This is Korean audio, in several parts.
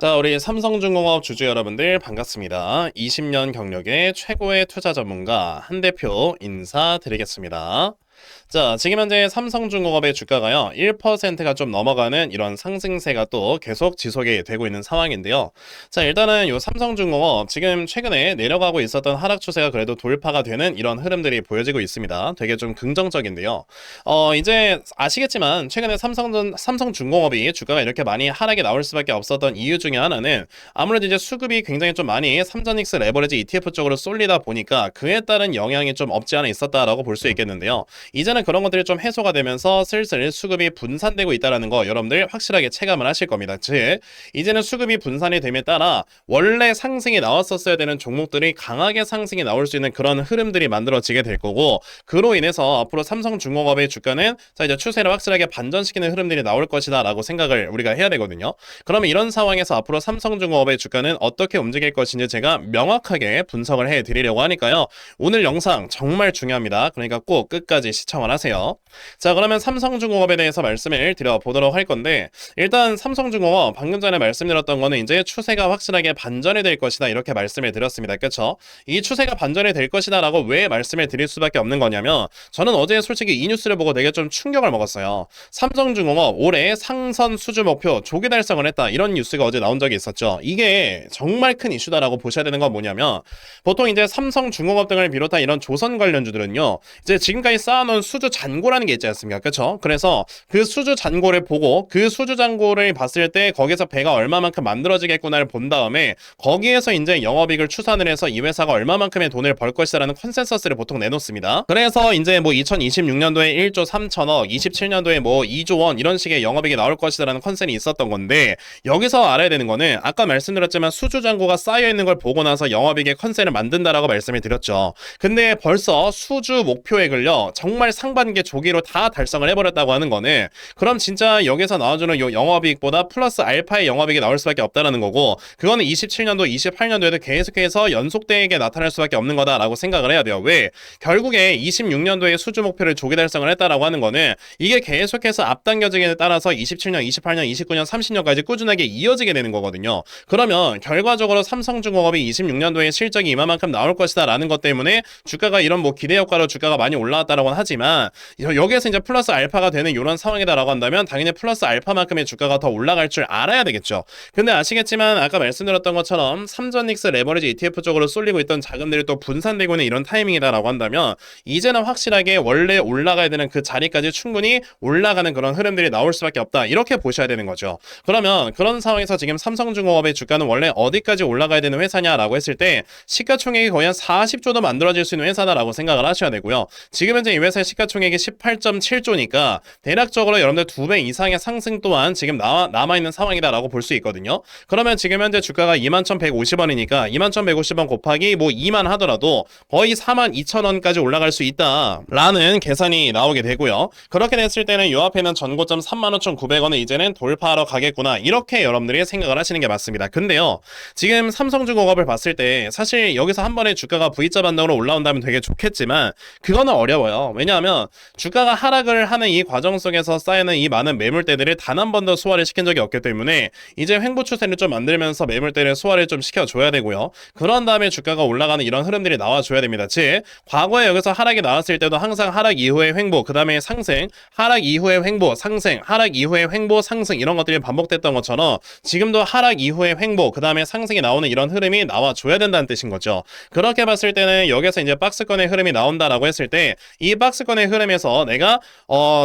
자, 우리 삼성중공업 주주 여러분들 반갑습니다. 20년 경력의 최고의 투자 전문가 한 대표 인사드리겠습니다. 자, 지금 현재 삼성중공업의 주가가요, 1%가 좀 넘어가는 이런 상승세가 또 계속 지속이 되고 있는 상황인데요. 자, 일단은 요 삼성중공업 지금 최근에 내려가고 있었던 하락 추세가 그래도 돌파가 되는 이런 흐름들이 보여지고 있습니다. 되게 좀 긍정적인데요. 이제 아시겠지만 최근에 삼성중공업이 주가가 이렇게 많이 하락이 나올 수밖에 없었던 이유 중에 하나는 아무래도 이제 수급이 굉장히 좀 많이 삼전익스 레버리지 ETF 쪽으로 쏠리다 보니까 그에 따른 영향이 좀 없지 않아 있었다라고 볼 수 있겠는데요. 이제는 그런 것들이 좀 해소가 되면서 슬슬 수급이 분산되고 있다는 거 여러분들 확실하게 체감을 하실 겁니다. 즉, 이제는 수급이 분산이 됨에 따라 원래 상승이 나왔었어야 되는 종목들이 강하게 상승이 나올 수 있는 그런 흐름들이 만들어지게 될 거고, 그로 인해서 앞으로 삼성중공업의 주가는 자 이제 추세를 확실하게 반전시키는 흐름들이 나올 것이다 라고 생각을 우리가 해야 되거든요. 그러면 이런 상황에서 앞으로 삼성중공업의 주가는 어떻게 움직일 것인지 제가 명확하게 분석을 해 드리려고 하니까요, 오늘 영상 정말 중요합니다. 그러니까 꼭 끝까지 시청을 하세요. 자, 그러면 삼성중공업에 대해서 말씀을 드려보도록 할 건데, 일단 삼성중공업 방금 전에 말씀드렸던 거는 이제 추세가 확실하게 반전이 될 것이다 이렇게 말씀을 드렸습니다. 그쵸? 이 추세가 반전이 될 것이다 라고 왜 말씀을 드릴 수밖에 없는 거냐면, 저는 어제 솔직히 이 뉴스를 보고 되게 좀 충격을 먹었어요. 삼성중공업 올해 상선 수주 목표 조기 달성을 했다 이런 뉴스가 어제 나온 적이 있었죠. 이게 정말 큰 이슈다라고 보셔야 되는 건 뭐냐면, 보통 이제 삼성중공업 등을 비롯한 이런 조선 관련주들은요, 이제 지금까지 쌓아놓은 수주 잔고라는 게 있지 않습니까? 그쵸? 그래서 그 수주 잔고를 보고 그 수주 잔고를 봤을 때 거기서 배가 얼마만큼 만들어지겠구나를 본 다음에 거기에서 이제 영업이익을 추산을 해서 이 회사가 얼마만큼의 돈을 벌 것이라는 컨센서스를 보통 내놓습니다. 그래서 이제 뭐 2026년도에 1조 3천억, 27년도에 뭐 2조 원 이런 식의 영업이익이 나올 것이라는 컨센이 있었던 건데, 여기서 알아야 되는 거는 아까 말씀드렸지만 수주 잔고가 쌓여 있는 걸 보고 나서 영업이익의 컨센을 만든다라고 말씀을 드렸죠. 근데 벌써 수주 목표액을요 정말 상반기 조기로 다 달성을 해버렸다고 하는 거는, 그럼 진짜 여기서 나와주는 요 영업이익보다 플러스 알파의 영업이익이 나올 수밖에 없다라는 거고, 그거는 27년도, 28년도에도 계속해서 연속되게 나타날 수밖에 없는 거다라고 생각을 해야 돼요. 왜? 결국에 26년도에 수주 목표를 조기 달성을 했다라고 하는 거는 이게 계속해서 앞당겨지기에 따라서 27년, 28년, 29년, 30년까지 꾸준하게 이어지게 되는 거거든요. 그러면 결과적으로 삼성중공업이 26년도에 실적이 이만큼 나올 것이다 라는 것 때문에 주가가 이런 뭐 기대 효과로 주가가 많이 올라왔다라고는 하지만, 여기에서 이제 플러스 알파가 되는 이런 상황이다라고 한다면 당연히 플러스 알파만큼의 주가가 더 올라갈 줄 알아야 되겠죠. 근데 아시겠지만 아까 말씀드렸던 것처럼 삼전익스 레버리지 ETF 쪽으로 쏠리고 있던 자금들이 또 분산되고 있는 이런 타이밍이다라고 한다면, 이제는 확실하게 원래 올라가야 되는 그 자리까지 충분히 올라가는 그런 흐름들이 나올 수밖에 없다 이렇게 보셔야 되는 거죠. 그러면 그런 상황에서 지금 삼성중공업의 주가는 원래 어디까지 올라가야 되는 회사냐라고 했을 때 시가총액이 거의 한 40조도 만들어질 수 있는 회사다라고 생각을 하셔야 되고요. 지금 현재 이 회사의 시가총액이 18.7조니까 대략적으로 여러분들 2배 이상의 상승 또한 지금 남아있는 상황이다라고 볼 수 있거든요. 그러면 지금 현재 주가가 21,150원이니까 21,150원 곱하기 뭐 2만 하더라도 거의 42,000원까지 올라갈 수 있다라는 계산이 나오게 되고요. 그렇게 됐을 때는 요 앞에는 전고점 35,900원을 이제는 돌파하러 가겠구나 이렇게 여러분들이 생각을 하시는 게 맞습니다. 근데요, 지금 삼성중공업을 봤을 때 사실 여기서 한 번에 주가가 V자 반등으로 올라온다면 되게 좋겠지만 그거는 어려워요. 왜냐하면 주가가 하락을 하는 이 과정 속에서 쌓이는 이 많은 매물대들을 단 한 번도 소화를 시킨 적이 없기 때문에 이제 횡보 추세를 좀 만들면서 매물대를 소화를 좀 시켜줘야 되고요. 그런 다음에 주가가 올라가는 이런 흐름들이 나와줘야 됩니다. 즉, 과거에 여기서 하락이 나왔을 때도 항상 하락 이후에 횡보, 그 다음에 상승, 하락 이후에 횡보, 상승, 하락 이후에 횡보, 상승 이런 것들이 반복됐던 것처럼 지금도 하락 이후에 횡보, 그 다음에 상승이 나오는 이런 흐름이 나와줘야 된다는 뜻인 거죠. 그렇게 봤을 때는 여기서 이제 박스권의 흐름이 나온다라고 했을 때 이 박스권의 흐름에서 내가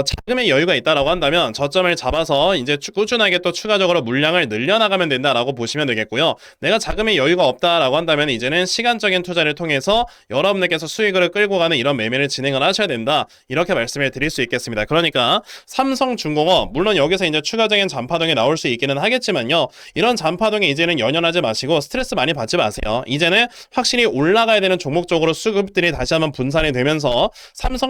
자금의 여유가 있다라고 한다면 저점을 잡아서 이제 꾸준하게 또 추가적으로 물량을 늘려나가면 된다라고 보시면 되겠고요. 내가 자금의 여유가 없다라고 한다면 이제는 시간적인 투자를 통해서 여러분들께서 수익을 끌고 가는 이런 매매를 진행을 하셔야 된다 이렇게 말씀을 드릴 수 있겠습니다. 그러니까 삼성중공업 물론 여기서 이제 추가적인 잔파동이 나올 수 있기는 하겠지만요, 이런 잔파동에 이제는 연연하지 마시고 스트레스 많이 받지 마세요. 이제는 확실히 올라가야 되는 종목 쪽으로 수급들이 다시 한번 분산이 되면서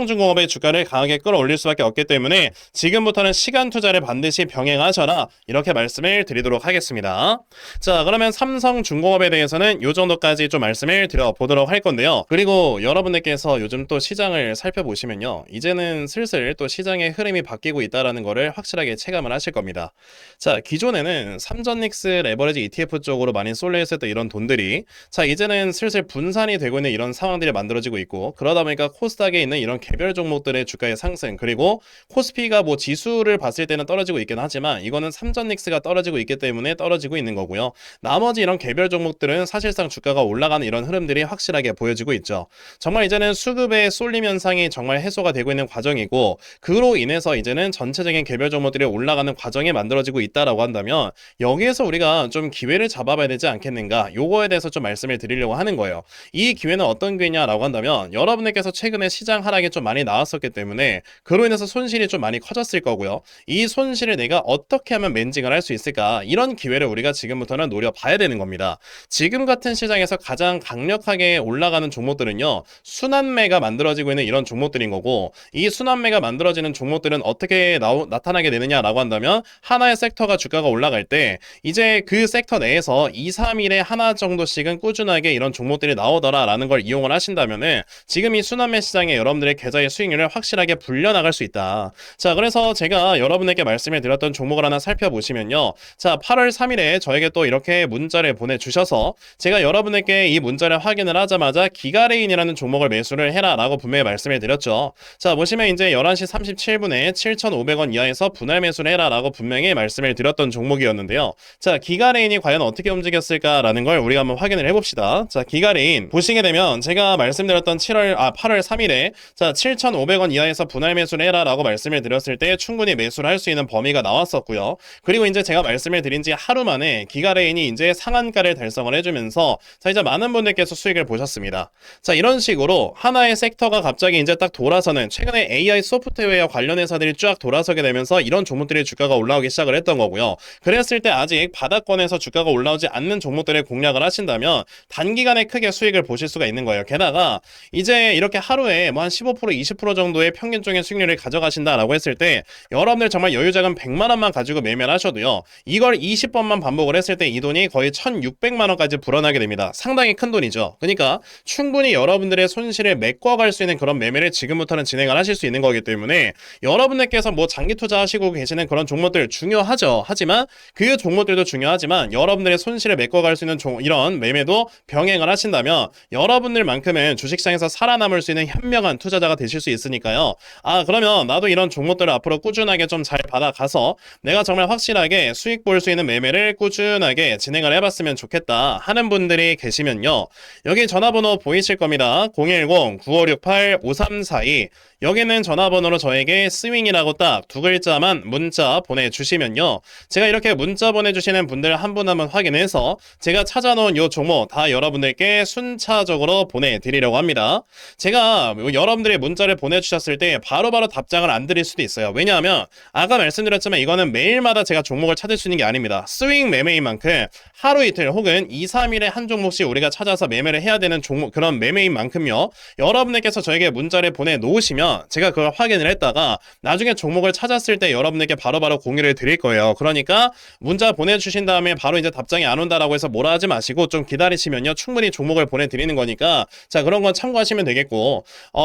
삼성중공업의 주가를 강하게 끌어올릴 수밖에 없기 때문에 지금부터는 시간 투자를 반드시 병행하셔라 이렇게 말씀을 드리도록 하겠습니다. 자, 그러면 삼성중공업에 대해서는 이 정도까지 좀 말씀을 드려보도록 할 건데요. 그리고 여러분들께서 요즘 또 시장을 살펴보시면요, 이제는 슬슬 또 시장의 흐름이 바뀌고 있다는 거를 확실하게 체감을 하실 겁니다. 자, 기존에는 삼전닉스 레버리지 ETF 쪽으로 많이 쏠려 있었던 이런 돈들이 자, 이제는 슬슬 분산이 되고 있는 이런 상황들이 만들어지고 있고, 그러다 보니까 코스닥에 있는 이런 개별 종목들의 주가의 상승, 그리고 코스피가 뭐 지수를 봤을 때는 떨어지고 있긴 하지만 이거는 삼전닉스가 떨어지고 있기 때문에 떨어지고 있는 거고요. 나머지 이런 개별 종목들은 사실상 주가가 올라가는 이런 흐름들이 확실하게 보여지고 있죠. 정말 이제는 수급의 쏠림 현상이 정말 해소가 되고 있는 과정이고, 그로 인해서 이제는 전체적인 개별 종목들이 올라가는 과정이 만들어지고 있다라고 한다면 여기에서 우리가 좀 기회를 잡아봐야 되지 않겠는가, 요거에 대해서 좀 말씀을 드리려고 하는 거예요. 이 기회는 어떤 기회냐라고 한다면, 여러분들께서 최근에 시장 하락이 좀 많이 나왔었기 때문에 그로 인해서 손실이 좀 많이 커졌을 거고요. 이 손실을 내가 어떻게 하면 맨징을 할 수 있을까, 이런 기회를 우리가 지금부터는 노려봐야 되는 겁니다. 지금 같은 시장에서 가장 강력하게 올라가는 종목들은요, 순환매가 만들어지고 있는 이런 종목들인 거고, 이 순환매가 만들어지는 종목들은 어떻게 나타나게 되느냐라고 한다면, 하나의 섹터가 주가가 올라갈 때 이제 그 섹터 내에서 2, 3일에 하나 정도씩은 꾸준하게 이런 종목들이 나오더라라는 걸 이용을 하신다면은 지금 이 순환매 시장에 여러분들의 계좌의 수익률을 확실하게 불려나갈 수 있다. 자, 그래서 제가 여러분에게 말씀을 드렸던 종목을 하나 살펴보시면요, 자, 8월 3일에 저에게 또 이렇게 문자를 보내주셔서 제가 여러분에게 이 문자를 확인을 하자마자 기가레인이라는 종목을 매수를 해라 라고 분명히 말씀을 드렸죠. 자, 보시면 이제 11시 37분에 7,500원 이하에서 분할 매수를 해라 라고 분명히 말씀을 드렸던 종목이었는데요. 자, 기가레인이 과연 어떻게 움직였을까라는 걸 우리가 한번 확인을 해봅시다. 자, 기가레인 보시게 되면 제가 말씀드렸던 8월 3일에 자, 7,500원 이하에서 분할 매수를 해라 라고 말씀을 드렸을 때 충분히 매수를 할 수 있는 범위가 나왔었고요. 그리고 이제 제가 말씀을 드린 지 하루 만에 기가레인이 이제 상한가를 달성을 해주면서 자, 이제 많은 분들께서 수익을 보셨습니다. 자, 이런 식으로 하나의 섹터가 갑자기 이제 딱 돌아서는, 최근에 AI 소프트웨어 관련 회사들이 쫙 돌아서게 되면서 이런 종목들의 주가가 올라오기 시작을 했던 거고요. 그랬을 때 아직 바닥권에서 주가가 올라오지 않는 종목들을 공략을 하신다면 단기간에 크게 수익을 보실 수가 있는 거예요. 게다가 이제 이렇게 하루에 뭐 한 15% 20% 정도의 평균적인 수익률을 가져가신다라고 했을 때 여러분들 정말 여유자금 100만 원만 가지고 매매를 하셔도요, 이걸 20번만 반복을 했을 때 이 돈이 거의 1,600만 원까지 불어나게 됩니다. 상당히 큰 돈이죠. 그러니까 충분히 여러분들의 손실을 메꿔갈 수 있는 그런 매매를 지금부터는 진행을 하실 수 있는 거기 때문에, 여러분들께서 뭐 장기 투자하시고 계시는 그런 종목들 중요하죠. 하지만 그 종목들도 중요하지만 여러분들의 손실을 메꿔갈 수 있는 이런 매매도 병행을 하신다면 여러분들만큼은 주식시장에서 살아남을 수 있는 현명한 투자자가 되실 수 있으니까요. 아, 그러면 나도 이런 종목들을 앞으로 꾸준하게 좀 잘 받아가서 내가 정말 확실하게 수익 볼 수 있는 매매를 꾸준하게 진행을 해봤으면 좋겠다 하는 분들이 계시면요, 여기 전화번호 보이실 겁니다. 010-9568-5342, 여기는 전화번호로 저에게 스윙이라고 딱 두 글자만 문자 보내주시면요, 제가 이렇게 문자 보내주시는 분들 한 분 한 분 확인해서 제가 찾아놓은 요 종목 다 여러분들께 순차적으로 보내드리려고 합니다. 제가 여러분들의 문자를 보내주셨을 때 바로바로 답장을 안 드릴 수도 있어요. 왜냐하면 아까 말씀드렸지만 이거는 매일마다 제가 종목을 찾을 수 있는 게 아닙니다. 스윙 매매인 만큼 하루 이틀 혹은 2, 3일에 한 종목씩 우리가 찾아서 매매를 해야 되는 종목, 그런 매매인 만큼요, 여러분들께서 저에게 문자를 보내놓으시면 제가 그걸 확인을 했다가 나중에 종목을 찾았을 때 여러분들께 바로바로 공유를 드릴 거예요. 그러니까 문자 보내주신 다음에 바로 이제 답장이 안 온다라고 해서 뭐라 하지 마시고 좀 기다리시면요, 충분히 종목을 보내드리는 거니까 자, 그런 건 참고하시면 되겠고,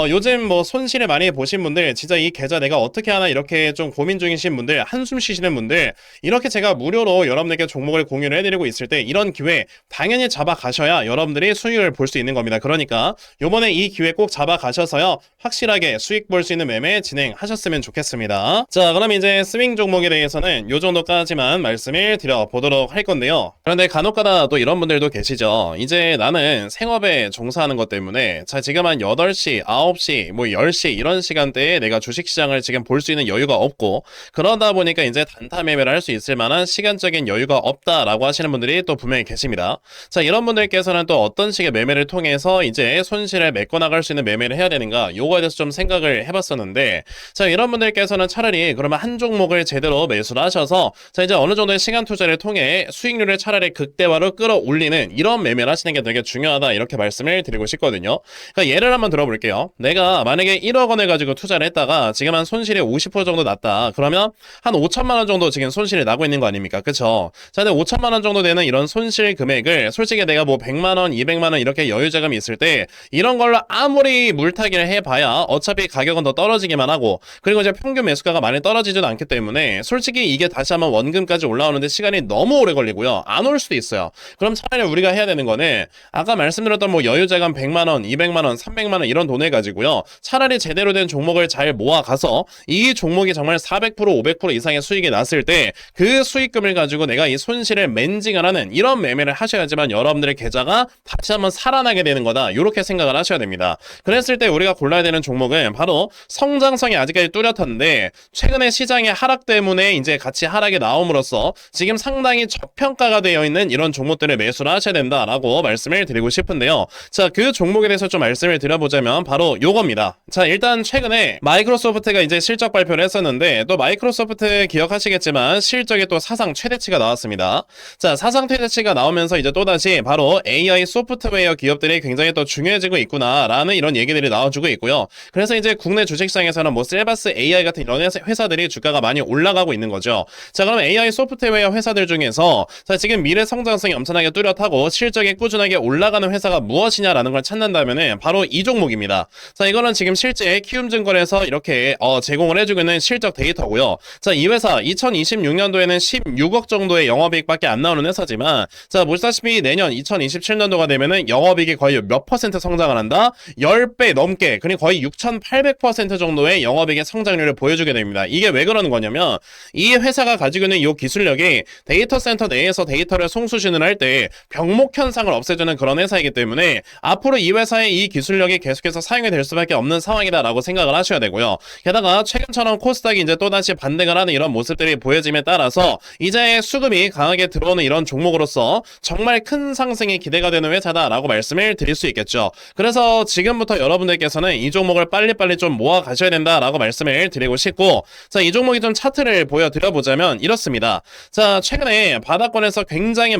요즘 뭐 손실을 많이 보신 분들, 진짜 이 계좌 내가 어떻게 하나 이렇게 좀 고민 중이신 분들, 한숨 쉬시는 분들, 이렇게 제가 무료로 여러분들께 종목을 공유를 해드리고 있을 때 이런 기회 당연히 잡아가셔야 여러분들이 수익을 볼 수 있는 겁니다. 그러니까 요번에 이 기회 꼭 잡아가셔서요, 확실하게 수익 볼 수 있는 매매 진행하셨으면 좋겠습니다. 자, 그럼 이제 스윙 종목에 대해서는 요 정도까지만 말씀을 드려보도록 할 건데요. 그런데 간혹가다 또 이런 분들도 계시죠. 이제 나는 생업에 종사하는 것 때문에 자, 지금 한 8시, 9시, 뭐 10시 이런 시간대에 내가 주식시장을 지금 볼 수 있는 여유가 없고, 그러다 보니까 이제 단타 매매를 할 수 있을 만한 시간적인 여유가 없다라고 하시는 분들이 또 분명히 계십니다. 자, 이런 분들께서는 또 어떤 식의 매매를 통해서 이제 손실을 메꿔나갈 수 있는 매매를 해야 되는가, 요거에 대해서 좀 생각을 해봤었는데, 자, 이런 분들께서는 차라리 그러면 한 종목을 제대로 매수를 하셔서 자, 이제 어느 정도의 시간 투자를 통해 수익률을 차라리 극대화로 끌어올리는 이런 매매를 하시는 게 되게 중요하다, 이렇게 말씀을 드리고 싶거든요. 그러니까 예를 한번 들어볼게요. 내가 만약에 1억 원을 가지고 투자를 했다가 지금 한 손실이 50% 정도 났다. 그러면 한 5천만 원 정도 지금 손실이 나고 있는 거 아닙니까? 그쵸? 자, 근데 5천만 원 정도 되는 이런 손실 금액을 솔직히 내가 뭐 100만 원, 200만 원 이렇게 여유 자금이 있을 때 이런 걸로 아무리 물타기를 해봐야 어차피 가격은 더 떨어지기만 하고 그리고 이제 평균 매수가가 많이 떨어지지도 않기 때문에 솔직히 이게 다시 한번 원금까지 올라오는데 시간이 너무 오래 걸리고요. 안 올 수도 있어요. 그럼 차라리 우리가 해야 되는 거는 아까 말씀드렸던 뭐 여유 자금 100만 원, 200만 원, 300만 원 이런 돈을 가지고요. 차라리 제대로 된 종목을 잘 모아가서 이 종목이 정말 400%, 500% 이상의 수익이 났을 때 그 수익금을 가지고 내가 이 손실을 맨징을 하는 이런 매매를 하셔야지만 여러분들의 계좌가 다시 한번 살아나게 되는 거다. 이렇게 생각을 하셔야 됩니다. 그랬을 때 우리가 골라야 되는 종목은 바로 성장성이 아직까지 뚜렷한데 최근에 시장의 하락 때문에 이제 같이 하락이 나옴으로써 지금 상당히 저평가가 되어 있는 이런 종목들을 매수를 하셔야 된다라고 말씀을 드리고 싶은데요. 자, 그 종목에 대해서 좀 말씀을 드려보자면 바로 요겁니다. 자, 일단 최근에 마이크로소프트가 이제 실적 발표를 했었는데 또 마이크로소프트 기억하시겠지만 실적이 또 사상 최대치가 나왔습니다. 자, 사상 최대치가 나오면서 이제 또다시 바로 AI 소프트웨어 기업들이 굉장히 또 중요해지고 있구나라는 이런 얘기들이 나와주고 있고요. 그래서 이제 국내 주식시장에서는 뭐 셀바스 AI 같은 이런 회사들이 주가가 많이 올라가고 있는 거죠. 자, 그럼 AI 소프트웨어 회사들 중에서 자, 지금 미래 성장성이 엄청나게 뚜렷하고 실적이 꾸준하게 올라가는 회사가 무엇이냐라는 걸 찾는다면은 바로 이 종목입니다. 자, 이거는 지금 실제 키움증권에서 이렇게 제공을 해주고 있는 실적 데이터고요. 자, 이 회사 2026년도에는 16억 정도의 영업이익밖에 안 나오는 회사지만 자, 보시다시피 내년 2027년도가 되면은 영업이익이 거의 몇 퍼센트 성장을 한다? 10배 넘게, 그리고 거의 6,800% 정도의 영업이익의 성장률을 보여주게 됩니다. 이게 왜 그러는 거냐면 이 회사가 가지고 있는 이 기술력이 데이터 센터 내에서 데이터를 송수신을 할 때 병목 현상을 없애주는 그런 회사이기 때문에 앞으로 이 회사의 이 기술력이 계속해서 사용이 될 수밖에 없는 상황이다라고 생각을 하셔야 되고요. 게다가 최근처럼 코스닥이 이제 또다시 반등을 하는 이런 모습들이 보여짐에 따라서 이제 수급이 강하게 들어오는 이런 종목으로서 정말 큰 상승이 기대가 되는 회사다라고 말씀을 드릴 수 있겠죠. 그래서 지금부터 여러분들께서는 이 종목을 빨리빨리 좀 모아 가셔야 된다라고 말씀을 드리고 싶고, 자, 이 종목이 좀 차트를 보여드려보자면 이렇습니다. 자, 최근에 바닥권에서 굉장히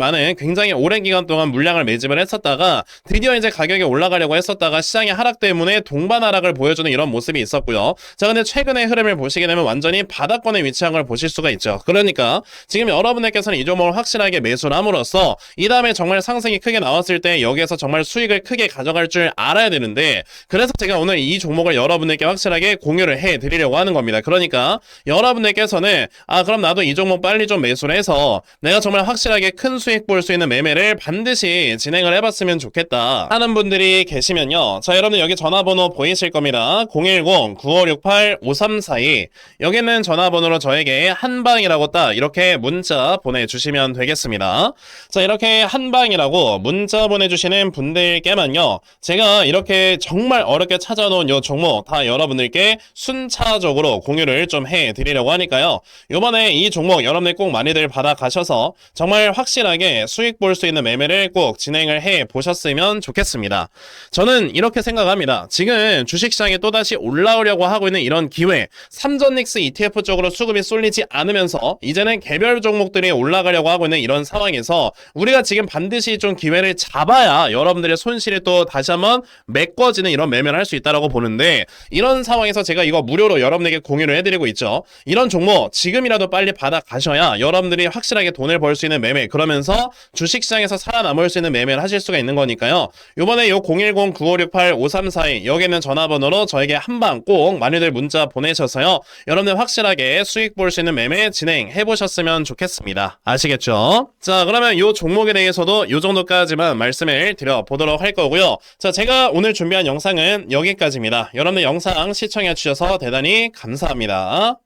오랜 기간 동안 물량을 매집을 했었다가 드디어 이제 가격이 올라가려고 했었다가 시장의 하락 때문에 동반 하락을 보여주는 이런 모습이 있었고요. 자, 근데 최근의 흐름을 보시게 되면 완전히 바닥권에 위치한 걸 보실 수가 있죠. 그러니까 지금 여러분들께서는 이 종목을 확실하게 매수를 함으로써 이 다음에 정말 상승이 크게 나왔을 때 여기에서 정말 수익을 크게 가져갈 줄 알아야 되는데, 그래서 제가 오늘 이 종목을 여러분들께 확실하게 공유를 해드리려고 하는 겁니다. 그러니까 여러분들께서는 그럼 나도 이 종목 빨리 좀 매수를 해서 내가 정말 확실하게 큰 수익 볼 수 있는 매매를 반드시 진행을 해봤으면 좋겠다 하는 분들이 계시면요. 자, 여러분들 여기 전화번호 보이실 겁니다. 010-9568-5342 여기 있는 전화번호로 저에게 한방이라고 딱 이렇게 문자 보내주시면 되겠습니다. 자, 이렇게 한방이라고 문자 보내주시는 분들께만요, 제가 이렇게 정말 어렵게 찾아놓은 요 종목 다 여러분들께 순차적으로 공유를 좀 해드리려고 하니까요. 요번에 이 종목 여러분들 꼭 많이들 받아가셔서 정말 확실하게 수익 볼 수 있는 매매를 꼭 진행을 해보셨으면 좋겠습니다. 저는 이렇게 생각합니다. 지금 주식시장에 또다시 올라오려고 하고 있는 이런 기회, 삼전닉스 ETF 쪽으로 수급이 쏠리지 않으면서 이제는 개별 종목들이 올라가려고 하고 있는 이런 상황에서 우리가 지금 반드시 좀 기회를 잡아야 여러분들의 손실이 또 다시 한번 메꿔지는 이런 매매를 할 수 있다고 보는데, 이런 상황에서 제가 이거 무료로 여러분에게 공유를 해드리고 있죠. 이런 종목 지금이라도 빨리 받아가셔야 여러분들이 확실하게 돈을 벌 수 있는 매매, 그러면서 주식시장에서 살아남을 수 있는 매매를 하실 수가 있는 거니까요. 요번에 요 010-9568-5342 여기 있는 전화번호로 저에게 한방 꼭 많이들 문자 보내셔서요, 여러분들 확실하게 수익 볼 수 있는 매매 진행해 보셨으면 좋겠습니다. 아시겠죠? 자, 그러면 요 종목에 대해서도 요 정도까지만 말씀을 드려보도록 할 거고요. 자, 제가 오늘 준비한 영상은 여기까지입니다. 여러분들 영상 시청해 주셔서 대단히 감사합니다.